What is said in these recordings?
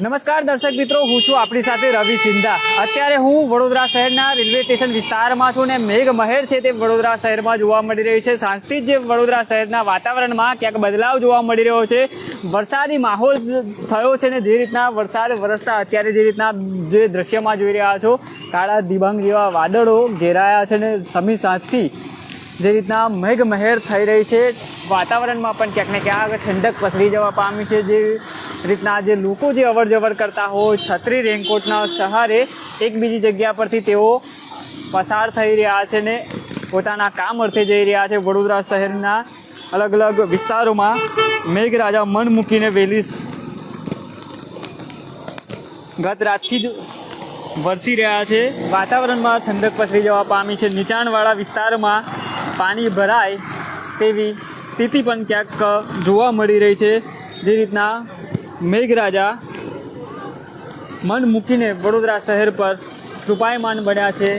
નમસ્કાર દર્શક મિત્રો, હું છું આપણી સાથે રવિ સિંધા। અત્યારે હું વડોદરા શહેરના રેલવે સ્ટેશન વિસ્તારમાં છું ને મેઘમહેર છે તે વડોદરા શહેરમાં જોવા મળી રહી છે। સાંજથી જ વડોદરા શહેરના વાતાવરણમાં ક્યાંક બદલાવ જોવા મળી રહ્યો છે। વરસાદી માહોલ થયો છે ને જે રીતના વરસાદ વરસતા અત્યારે જે રીતના જે દ્રશ્યમાં જોઈ રહ્યા છો, કાળા દિબાંગ જેવા વાદળો ઘેરાયા છે ને સમી સાંજથી જે રીતના મેઘમહેર થઈ રહી છે, વાતાવરણમાં પણ ક્યાંક ને ક્યાંક ઠંડક પસરી જવા પામી છે। જે રીતના જે લોકો જે અવર જવર કરતા હોય છત્રી રેનકોટના સહારે એક બીજી જગ્યા પરથી તેઓ પસાર થઈ રહ્યા છે ને પોતાના કામ અર્થે જઈ રહ્યા છે। વડોદરા શહેરના અલગ અલગ વિસ્તારોમાં મેઘરાજા મન મૂકીને વહેલી ગત રાતથી જ વરસી રહ્યા છે। વાતાવરણમાં ઠંડક પસરી જવા પામી છે। નીચાણવાળા વિસ્તારમાં પાણી ભરાય તેવી સ્થિતિ પણ ક્યાંક જોવા મળી રહી છે। જે રીતના મેઘરાજા મન મૂકીને વડોદરા શહેર પર કૃપાયમાન બન્યા છે।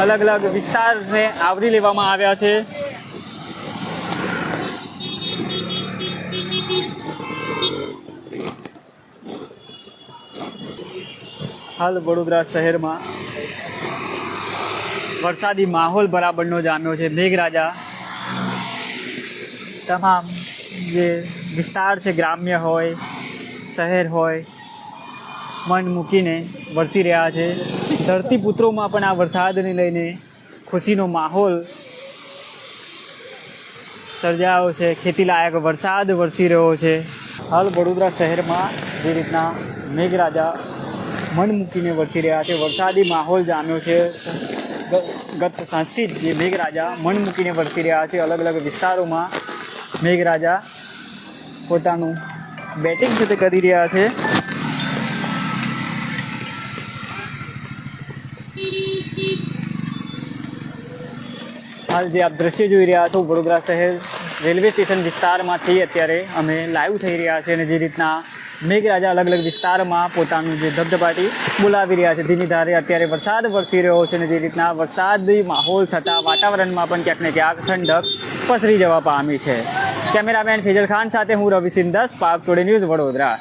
અલગ અલગ વિસ્તારને આવરી લેવામાં આવ્યા છે। હાલ વડોદરા શહેરમાં વરસાદી માહોલ બરાબરનો જામ્યો છે। મેઘરાજા તમામ જે વિસ્તાર છે, ગ્રામ્ય હોય શહેર હોય, મન મૂકીને વરસી રહ્યા છે। ધરતીપુત્રોમાં પણ આ વરસાદને લઈને ખુશીનો માહોલ સર્જાયો છે। ખેતીલાયક વરસાદ વરસી રહ્યો છે। હાલ વડોદરા શહેરમાં જે રીતના મેઘરાજા મન મૂકીને વરસી રહ્યા છે, વરસાદી માહોલ જામ્યો છે। ગત સાંજથી જ જે મેઘરાજા મન મૂકીને વરસી રહ્યા છે। અલગ અલગ વિસ્તારોમાં મેઘરાજા પોતાનું બેટિંગ છે તે કરી રહ્યા છે। હાલ જે આપ દ્રશ્ય જોઈ રહ્યા છો, વડોદરા શહેર રેલવે સ્ટેશન વિસ્તારમાંથી અત્યારે અમે લાઈવ થઈ રહ્યા છે અને જે રીતના મેઘરાજા અલગ અલગ વિસ્તારમાં પોતાનું જે ધબધબાટી બોલાવી રહ્યા છે। ધીમી ધારે અત્યારે વરસાદ વરસી રહ્યો છે અને જે રીતના વરસાદી માહોલ થતાં વાતાવરણમાં પણ ક્યાંક ને ક્યાંક ઠંડક પસરી જવા પામી છે। કેમેરામેન ફેજલ ખાન સાથે હું Ravi Sindha, spark today news, Vadodara.